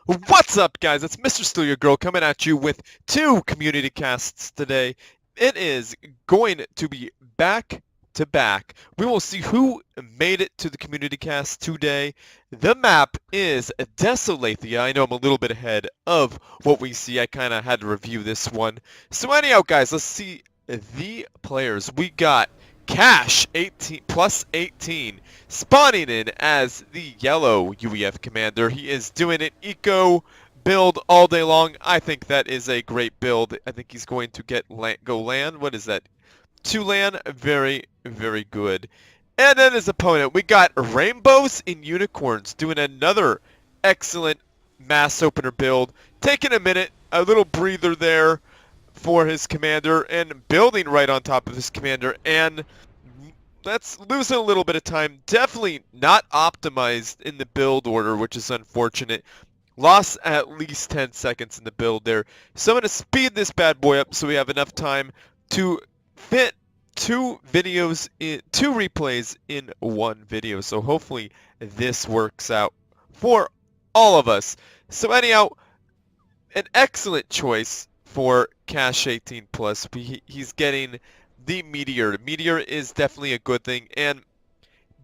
What's up, guys? It's Mr.StealUrGurl coming at you with two community casts today. It is going to be back to back. We will see who made it to the community cast today. The map is Desolatia. I know I'm a little bit ahead of what we see. I kind of had to review this one. So anyhow, guys, let's see the players. We got Cash 18 plus 18 spawning in as the yellow UEF commander. He is doing an eco build all day long. I think that is a great build. I think he's going to go land. What is that? 2 land. Very, very good. And then his opponent, we got Rainbows and Unicorns doing another excellent mass opener build. Taking a minute, a little breather there for his commander and building right on top of his commander, and that's losing a little bit of time. Definitely not optimized in the build order, which is unfortunate. Lost at least 10 seconds in the build there. So I'm going to speed this bad boy up so we have enough time to fit two replays in one video. So hopefully this works out for all of us. So anyhow, an excellent choice for Cash 18 plus. He's getting the Meteor. Meteor is definitely a good thing, and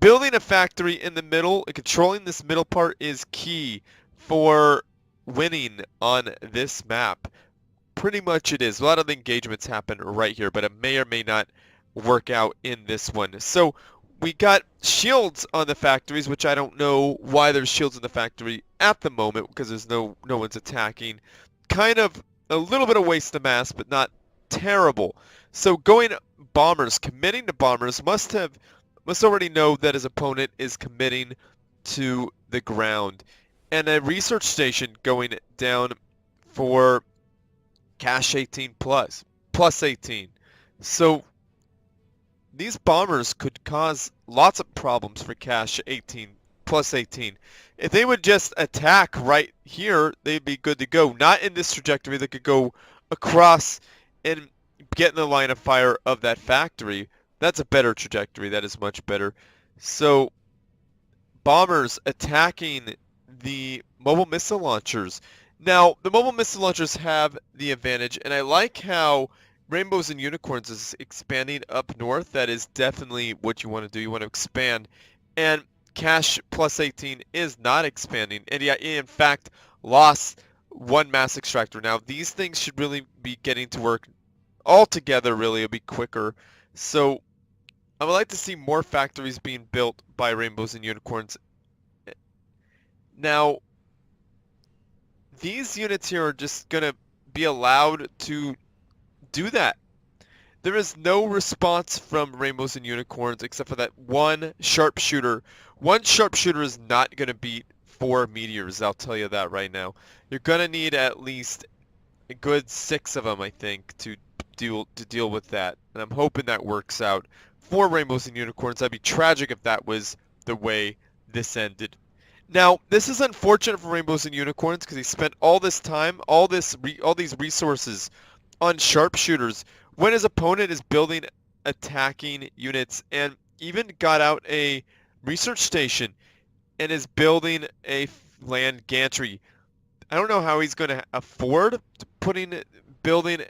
building a factory in the middle, controlling this middle part is key for winning on this map. Pretty much it is. A lot of the engagements happen right here, but it may or may not work out in this one. So we got shields on the factories, which I don't know why there's shields in the factory at the moment because there's no one's attacking. Kind of a little bit of waste of mass, but not terrible. So going bombers, committing to bombers, must already know that his opponent is committing to the ground. And a research station going down for Cash 18 plus 18. So these bombers could cause lots of problems for Cash 18 plus 18. If they would just attack right here, they'd be good to go. Not in this trajectory. They could go across and get in the line of fire of that factory. That's a better trajectory. That is much better. So bombers attacking the mobile missile launchers. Now, the mobile missile launchers have the advantage, and I like how Rainbows and Unicorns is expanding up north. That is definitely what you want to do. You want to expand. And Cash plus 18 is not expanding, and yeah, in fact, lost one mass extractor. Now, these things should really be getting to work all together, really. It'll be quicker. So, I would like to see more factories being built by Rainbows and Unicorns. Now, these units here are just going to be allowed to do that. There is no response from Rainbows and Unicorns except for that one sharpshooter. One sharpshooter is not going to beat 4 meteors, I'll tell you that right now. You're going to need at least a good 6 of them, I think, to deal with that. And I'm hoping that works out for Rainbows and Unicorns. That'd be tragic if that was the way this ended. Now, this is unfortunate for Rainbows and Unicorns because he spent all this time, all these resources on sharpshooters when his opponent is building attacking units, and even got out a research station and is building a land gantry. I don't know how he's going to afford building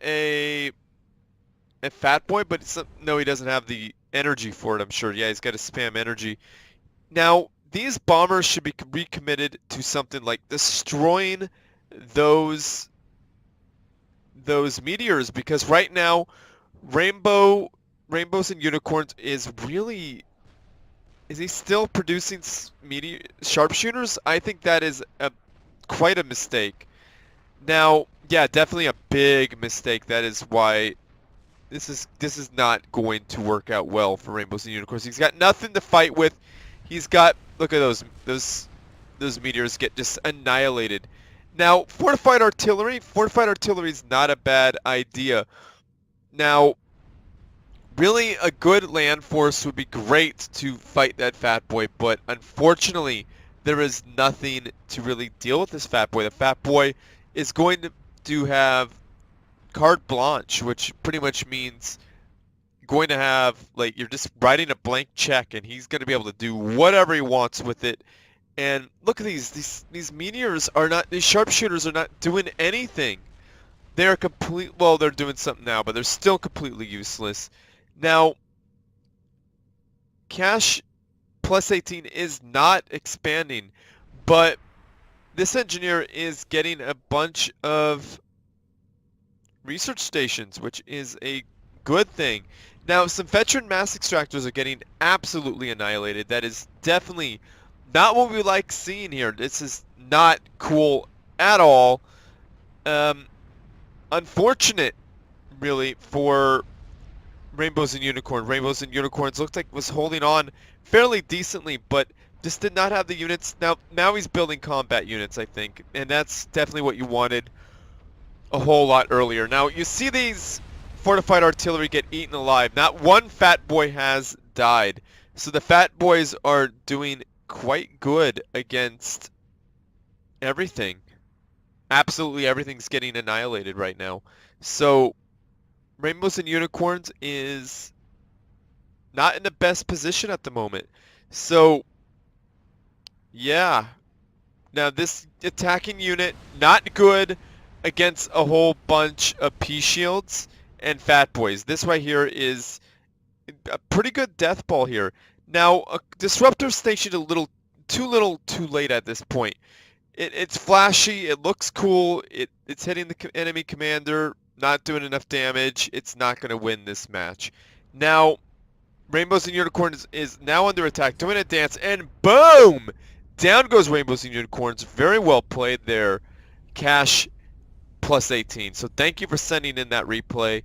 a fat boy, but no, he doesn't have the energy for it, I'm sure. Yeah, he's got to spam energy. Now, these bombers should be recommitted to something like destroying those meteors, because right now Rainbows and Unicorns is he still producing sharpshooters? I think that is quite a mistake. Now, yeah, definitely a big mistake. That is why this is not going to work out well for Rainbows and Unicorns. He's got nothing to fight with. He's got, look at those meteors get just annihilated. Now, fortified artillery is not a bad idea. Now, really a good land force would be great to fight that fat boy, but unfortunately, there is nothing to really deal with this fat boy. The fat boy is going to have carte blanche, which pretty much means going to have, like, you're just writing a blank check, and he's going to be able to do whatever he wants with it. And look at these meteors are not, these sharpshooters are not doing anything. They're well, they're doing something now, but they're still completely useless. Now, Cash plus 18 is not expanding, but this engineer is getting a bunch of research stations, which is a good thing. Now, some veteran mass extractors are getting absolutely annihilated. That is definitely not what we like seeing here. This is not cool at all. Unfortunate, really, for Rainbows and Unicorn. Rainbows and Unicorns looked like was holding on fairly decently, but just did not have the units. Now he's building combat units, I think, and that's definitely what you wanted a whole lot earlier. Now, you see these fortified artillery get eaten alive. Not one fat boy has died. So the fat boys are doing quite good against everything. Absolutely everything's getting annihilated right now. So Rainbows and Unicorns is not in the best position at the moment. So yeah. Now this attacking unit, not good against a whole bunch of P-shields and fat boys. This right here is a pretty good death ball here. Now, a disruptor station too little too late at this point. It's flashy, it looks cool, it's hitting the enemy commander, not doing enough damage. It's not going to win this match. Now, Rainbows and Unicorns is now under attack, doing a dance, and boom! Down goes Rainbows and Unicorns. Very well played there. Cash plus 18. So thank you for sending in that replay.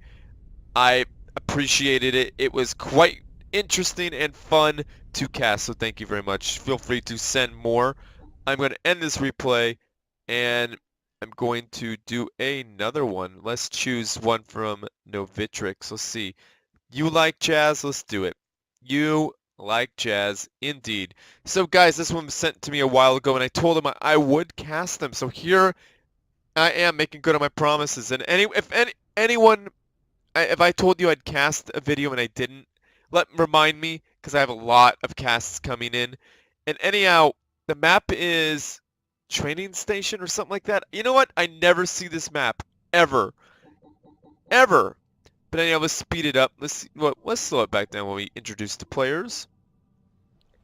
I appreciated it. It was quite interesting and fun to cast, so thank you very much. Feel free to send more. I'm going to end this replay, and I'm going to do another one. Let's choose one from Novtrix. Let's see. You like jazz? Let's do it. You like jazz, indeed. So guys, this one was sent to me a while ago, and I told him I would cast them. So here I am making good on my promises. And if I told you I'd cast a video and I didn't, remind me, because I have a lot of casts coming in. And anyhow, the map is Training Station or something like that. You know what? I never see this map ever. Ever. But anyhow, let's speed it up. Let's slow it back down when we introduce the players.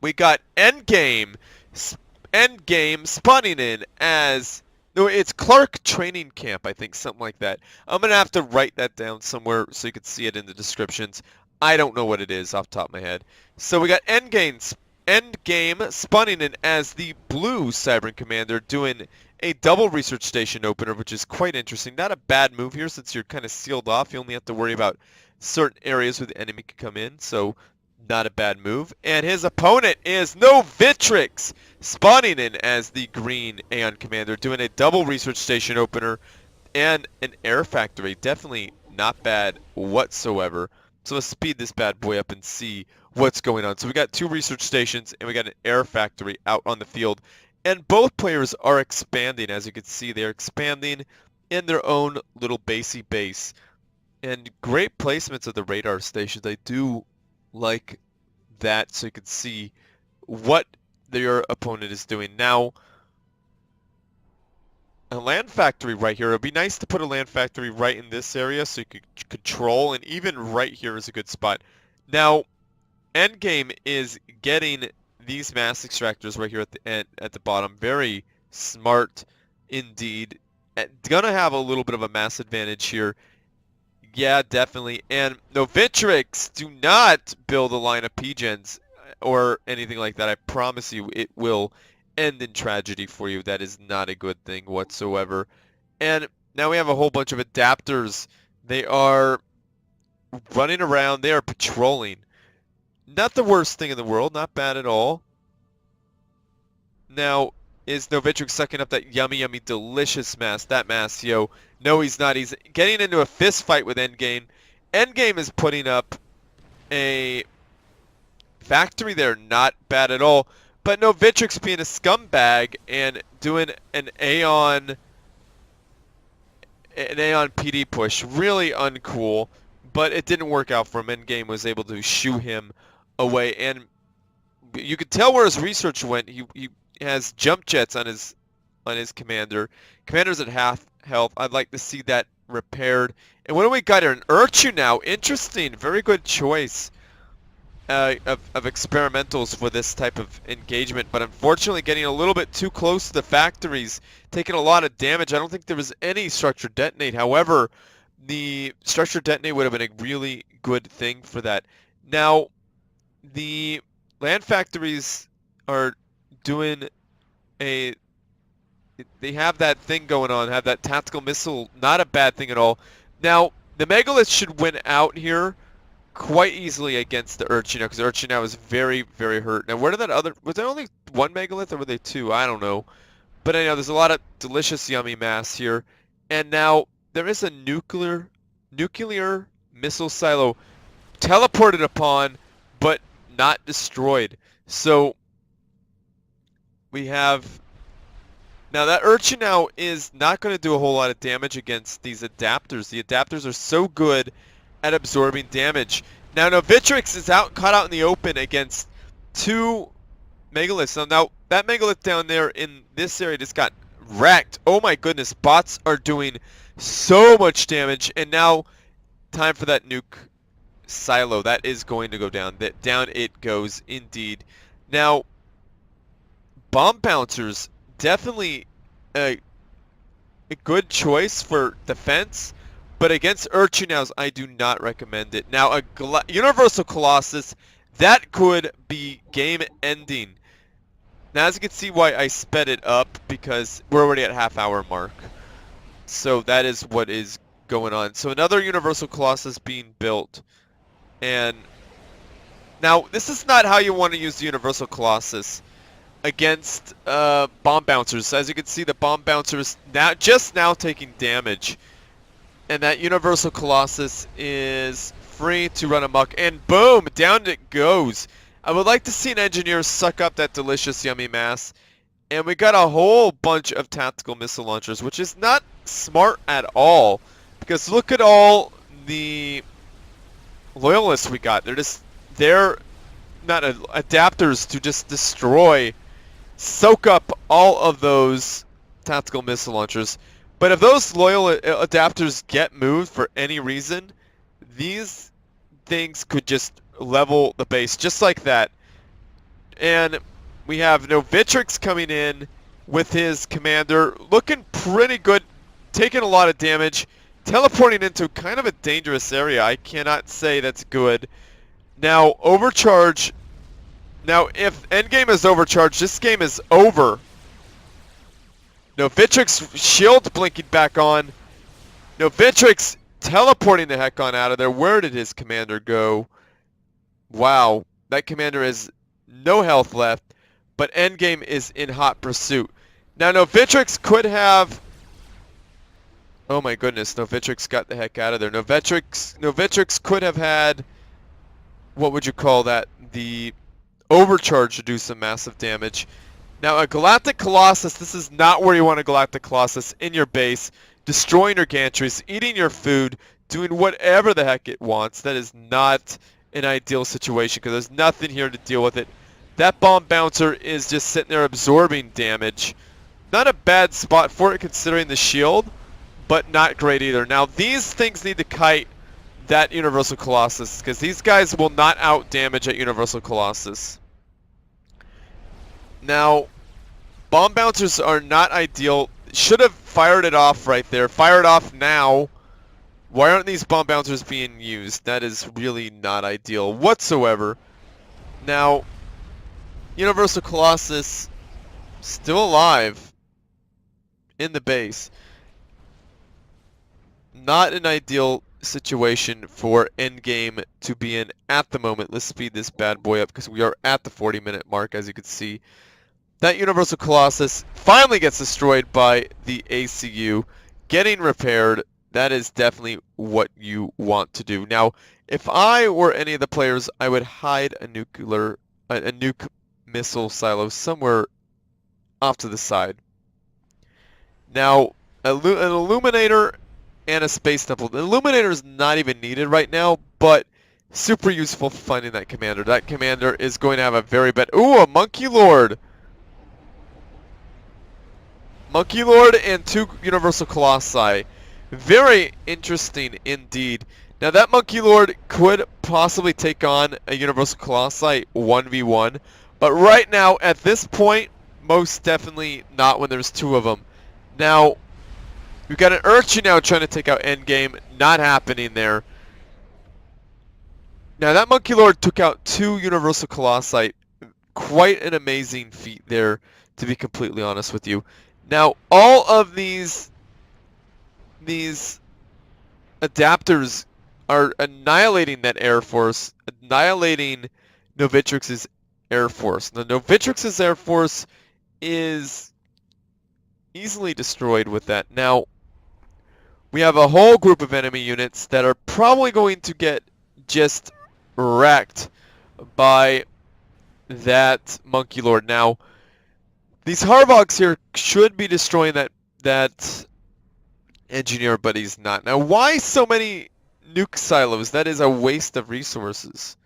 We got Endgame spawning in as... No, it's Clarke Training Camp, I think, something like that. I'm going to have to write that down somewhere so you can see it in the descriptions. I don't know what it is off the top of my head. So we got Endgame spawning in as the blue Cybran Commander, doing a double research station opener, which is quite interesting. Not a bad move here since you're kind of sealed off. You only have to worry about certain areas where the enemy can come in, so not a bad move. And his opponent is Novtrix, spawning in as the green Aeon Commander, doing a double research station opener and an air factory. Definitely not bad whatsoever. So let's speed this bad boy up and see what's going on. So we got 2 research stations and we got an air factory out on the field. And both players are expanding. As you can see, they're expanding in their own little basey base. And great placements of the radar stations. I do like that, so you can see what your opponent is doing. Now, a land factory right here. It would be nice to put a land factory right in this area so you could control, and even right here is a good spot. Now, Endgame is getting these mass extractors right here at the end, at the bottom. Very smart indeed. Gonna have a little bit of a mass advantage here. Yeah, definitely. And Novtrix, do not build a line of P-gens or anything like that. I promise you it will end in tragedy for you. That is not a good thing whatsoever. And now we have a whole bunch of adapters. They are running around. They are patrolling. Not the worst thing in the world. Not bad at all. Now, is Novtrix sucking up that yummy, yummy, delicious mass? That mass, yo. No, he's not. He's getting into a fist fight with Endgame. Endgame is putting up a factory there. Not bad at all. But Novtrix being a scumbag and doing an Aeon PD push. Really uncool. But it didn't work out for him. Endgame was able to shoo him away. And you could tell where his research went. He has jump jets on his commander. Commander's at half health. I'd like to see that repaired. And what do we got here? An Urchu now. Interesting. Very good choice of experimentals for this type of engagement. But unfortunately getting a little bit too close to the factories. Taking a lot of damage. I don't think there was any structure detonate. However, the structure detonate would have been a really good thing for that. Now, the land factories are doing a... They have that thing going on, have that tactical missile, not a bad thing at all. Now, the Megalith should win out here quite easily against the Urchin now, because Urchin now is very, very hurt. Now, where did that other... Was there only one Megalith, or were they two? I don't know. But anyhow, there's a lot of delicious, yummy mass here. And now, there is a nuclear missile silo teleported upon, but not destroyed. So, we have... Now that Urchin now is not going to do a whole lot of damage against these adapters. The adapters are so good at absorbing damage. Now Novtrix is caught out in the open against two Megaliths. Now that Megalith down there in this area just got wrecked. Oh my goodness, bots are doing so much damage. And now time for that nuke silo. That is going to go down. Down it goes indeed. Now bomb bouncers. Definitely a good choice for defense, but against Urchinows, I do not recommend it. Now, a Universal Colossus, that could be game-ending. Now, as you can see why I sped it up, because we're already at half-hour mark. So that is what is going on. So another Universal Colossus being built. And now, this is not how you want to use the Universal Colossus against bomb bouncers. As you can see, the bomb bouncers just now taking damage, and that Universal Colossus is free to run amok, and boom, down it goes. I would like to see an engineer suck up that delicious yummy mass, and we got a whole bunch of tactical missile launchers, which is not smart at all, because look at all the loyalists we got. They're not adapters to just destroy, soak up all of those tactical missile launchers. But if those loyal adapters get moved for any reason, these things could just level the base just like that. And we have Novtrix coming in with his commander, looking pretty good, taking a lot of damage, teleporting into kind of a dangerous area. I cannot say that's good. Now, overcharge. Now, if endgame is overcharged, this game is over. Novtrix shield blinking back on. Novtrix teleporting the heck on out of there. Where did his commander go? Wow, that commander has no health left, but endgame is in hot pursuit. Now, Novtrix could have... Oh my goodness, Novtrix got the heck out of there. Novtrix could have had... What would you call that? The overcharge to do some massive damage. Now, a Galactic Colossus, this is not where you want a Galactic Colossus in your base, destroying your gantries, eating your food, doing whatever the heck it wants. That is not an ideal situation, because there's nothing here to deal with it. That bomb bouncer is just sitting there absorbing damage. Not a bad spot for it considering the shield, but not great either. Now, these things need to kite that Universal Colossus, because these guys will not out damage at Universal Colossus. Now, bomb bouncers are not ideal. Should have fired it off right there. Fire it off now. Why aren't these bomb bouncers being used? That is really not ideal whatsoever. Now, Universal Colossus still alive in the base. Not an ideal situation for endgame to be in at the moment. Let's speed this bad boy up because we are at the 40-minute mark, as you can see. That Universal Colossus finally gets destroyed by the ACU, getting repaired. That is definitely what you want to do. Now, if I were any of the players, I would hide a nuke missile silo somewhere off to the side. Now, an Illuminator and a Space Temple. The Illuminator is not even needed right now, but super useful for finding that commander. That commander is going to have a very bad... Ooh, a Monkey Lord! Monkey Lord and 2 Universal Colossi. Very interesting indeed. Now that Monkey Lord could possibly take on a Universal Colossi 1v1, but right now at this point, most definitely not when there's 2 of them. Now, we've got an Urchin now trying to take out Endgame, not happening there. Now that Monkey Lord took out 2 Universal Colossi, quite an amazing feat there, to be completely honest with you. Now, all of these adapters are annihilating that Air Force, annihilating Novtrix's Air Force. Now, Novtrix's Air Force is easily destroyed with that. Now, we have a whole group of enemy units that are probably going to get just wrecked by that Monkey Lord. Now, these Harvogs here should be destroying that engineer, but he's not. Now, why so many nuke silos? That is a waste of resources.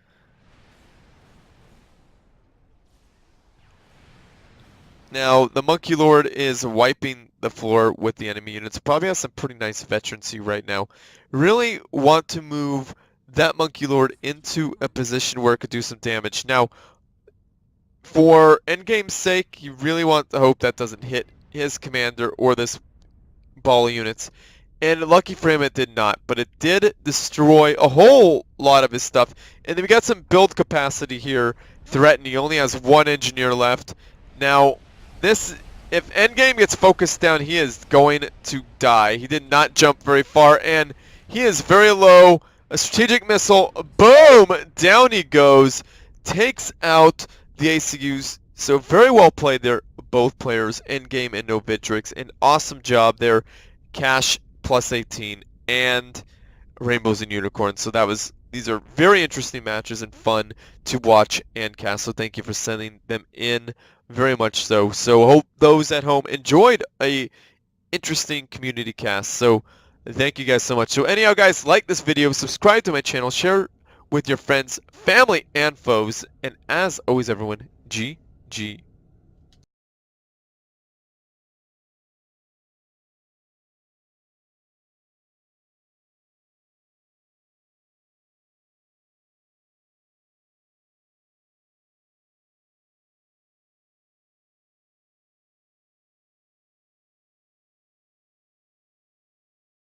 Now, the Monkey Lord is wiping the floor with the enemy units. Probably has some pretty nice veterancy right now. Really want to move that Monkey Lord into a position where it could do some damage. Now, for endgame's sake, you really want to hope that doesn't hit his commander or this ball of units. And lucky for him, it did not. But it did destroy a whole lot of his stuff. And then we got some build capacity here threatened. He only has 1 engineer left. Now, if endgame gets focused down, he is going to die. He did not jump very far, and he is very low. A strategic missile, boom! Down he goes. Takes out the ACUs. So very well played there, both players, Endgame and Novtrix. An awesome job there. Cash plus 18 and Rainbows and Unicorns. So these are very interesting matches and fun to watch and cast. So thank you for sending them in, very much so. So hope those at home enjoyed a interesting community cast. So thank you guys so much. So anyhow, guys, like this video, subscribe to my channel, share with your friends, family, and foes. And as always, everyone, GG.